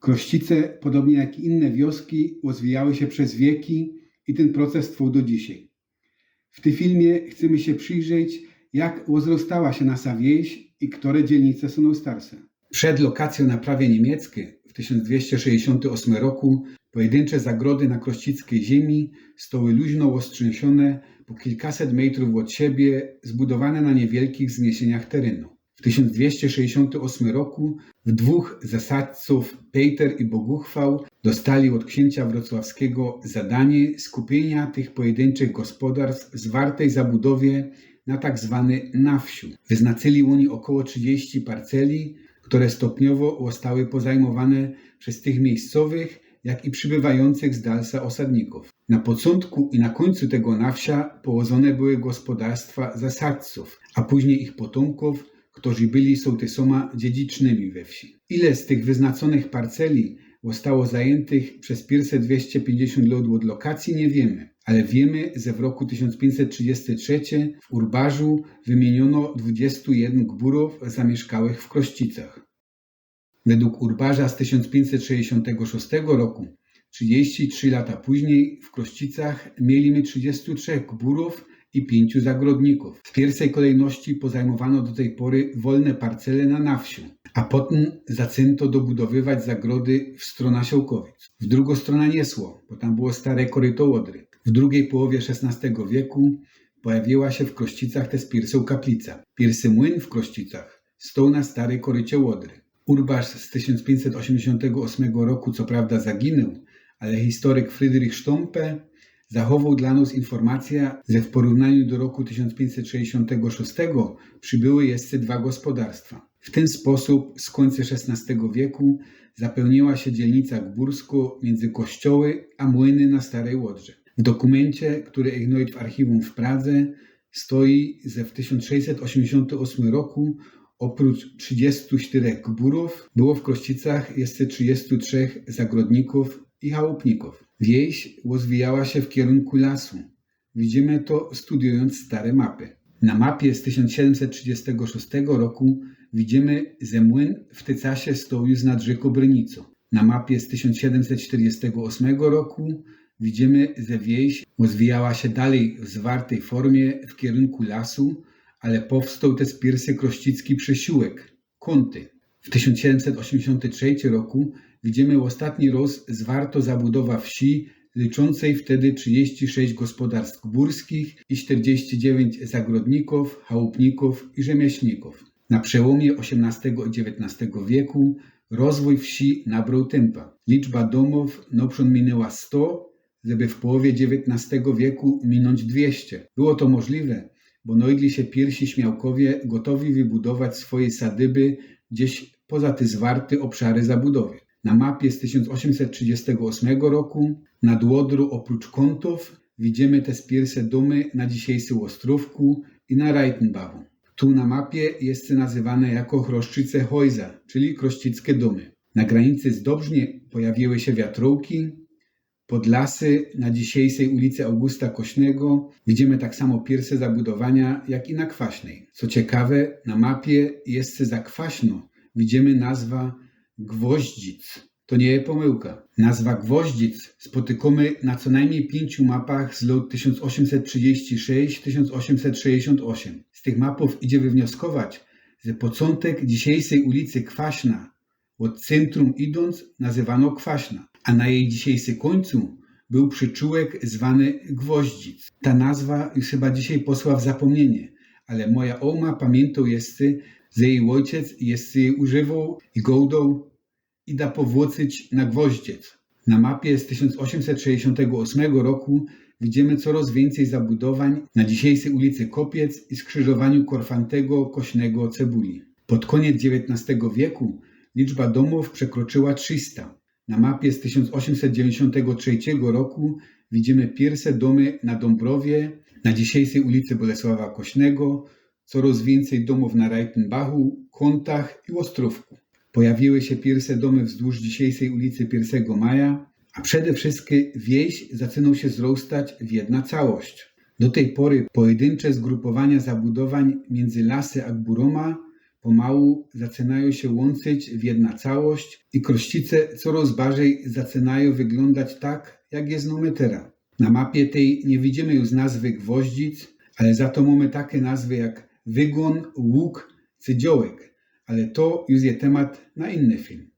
Krościce, podobnie jak i inne wioski, rozwijały się przez wieki i ten proces trwał do dzisiaj. W tym filmie chcemy się przyjrzeć, jak rozrastała się nasza wieś i które dzielnice są najstarsze. Przed lokacją na prawie niemieckie w 1268 roku pojedyncze zagrody na krościckiej ziemi stały luźno roztrzęsione po kilkaset metrów od siebie, zbudowane na niewielkich wzniesieniach terenu. W 1268 roku dwóch zasadców, Peter i Boguchwał, dostali od księcia wrocławskiego zadanie skupienia tych pojedynczych gospodarstw zwartej zabudowie na tak zwany na wsiu. Wyznaczyli oni około 30 parceli, które stopniowo zostały pozajmowane przez tych miejscowych, jak i przybywających z dalsza osadników. Na początku i na końcu tego na wsia położone były gospodarstwa zasadców, a później ich potomków, którzy byli sołtysoma dziedzicznymi we wsi. Ile z tych wyznaczonych parceli zostało zajętych przez pierwsze 250 lat od lokacji, nie wiemy, ale wiemy, że w roku 1533 w Urbarzu wymieniono 21 gburów zamieszkałych w Krościcach. Według Urbarza z 1566 roku, 33 lata później, w Krościcach mieliśmy 33 gburów i 5 zagrodników. W pierwszej kolejności pozajmowano do tej pory wolne parcele na wsiu, a potem zaczęto dobudowywać zagrody w stronę Siołkowic. W drugą stronę nie szło, bo tam było stare koryto Odry. W drugiej połowie XVI wieku pojawiła się w Krościcach też pierwsza kaplica. Pierwszy młyn w Krościcach stał na starej korycie Odry. Urbarz z 1588 roku co prawda zaginął, ale historyk Friedrich Stompe zachował dla nas informację, że w porównaniu do roku 1566 przybyły jeszcze 2 gospodarstwa. W ten sposób z końca XVI wieku zapełniła się dzielnica Gbursko między kościoły a młyny na Starej Łodrze. W dokumencie, który znajdę w archiwum w Pradze, stoi, że w 1688 roku oprócz 34 gburów było w Krościcach jeszcze 33 zagrodników i chałupników. Wieś rozwijała się w kierunku lasu. Widzimy to studiując stare mapy. Na mapie z 1736 roku widzimy, że młyn w Tycasie stał już nad rzeką Brynicą. Na mapie z 1748 roku widzimy, że wieś rozwijała się dalej w zwartej formie w kierunku lasu, ale powstał też pierwszy krościcki przesiłek, Kąty. W 1783 roku widzimy ostatni raz zwarto zabudowa wsi, liczącej wtedy 36 gospodarstw górskich i 49 zagrodników, chałupników i rzemieślników. Na przełomie XVIII i XIX wieku rozwój wsi nabrał tempa. Liczba domów naprzód minęła 100, żeby w połowie XIX wieku minąć 200. Było to możliwe, bo znajdli się pierwsi śmiałkowie gotowi wybudować swoje sadyby gdzieś poza te zwarte obszary zabudowy. Na mapie z 1838 roku nad Łodrą oprócz Kątów widzimy też pierwsze domy na dzisiejszym Ostrówku i na Reitenbachu. Tu na mapie jest nazywane jako Chroszczyce Hojza, czyli krościckie domy. Na granicy z Dobrznie pojawiły się wiatrołki. Podlasy na dzisiejszej ulicy Augusta Kośnego widzimy tak samo pierwsze zabudowania jak i na Kwaśnej. Co ciekawe, na mapie jest za Kwaśno widzimy nazwa Gwoździc. To nie jest pomyłka. Nazwa Gwoździc spotykamy na co najmniej 5 mapach z lat 1836-1868. Z tych mapów idzie wywnioskować, że początek dzisiejszej ulicy Kwaśna od centrum idąc nazywano Kwaśna, a na jej dzisiejszym końcu był przyczółek zwany Gwoździc. Ta nazwa już chyba dzisiaj poszła w zapomnienie, ale moja oma pamiętał jeszcze, że jej ojciec jeszcze jej używał i gołdą i da powłocyć na Gwoździec. Na mapie z 1868 roku widzimy coraz więcej zabudowań na dzisiejszej ulicy Kopiec i skrzyżowaniu Korfantego, Kośnego, Cebuli. Pod koniec XIX wieku liczba domów przekroczyła 300. Na mapie z 1893 roku widzimy pierwsze domy na Dąbrowie, na dzisiejszej ulicy Bolesława Kośnego, coraz więcej domów na Reitenbachu, Kątach i Ostrówku. Pojawiły się pierwsze domy wzdłuż dzisiejszej ulicy 1 Maja, a przede wszystkim wieś zaczynał się zrostać w jedna całość. Do tej pory pojedyncze zgrupowania zabudowań między lasy a gburoma pomału zaczynają się łączyć w jedna całość i Krościce coraz bardziej zaczynają wyglądać tak, jak jest mamy teraz. Na mapie tej nie widzimy już nazwy Gwoździc, ale za to mamy takie nazwy jak Wygon, Łuk czy Dziołek, ale to już jest temat na inny film.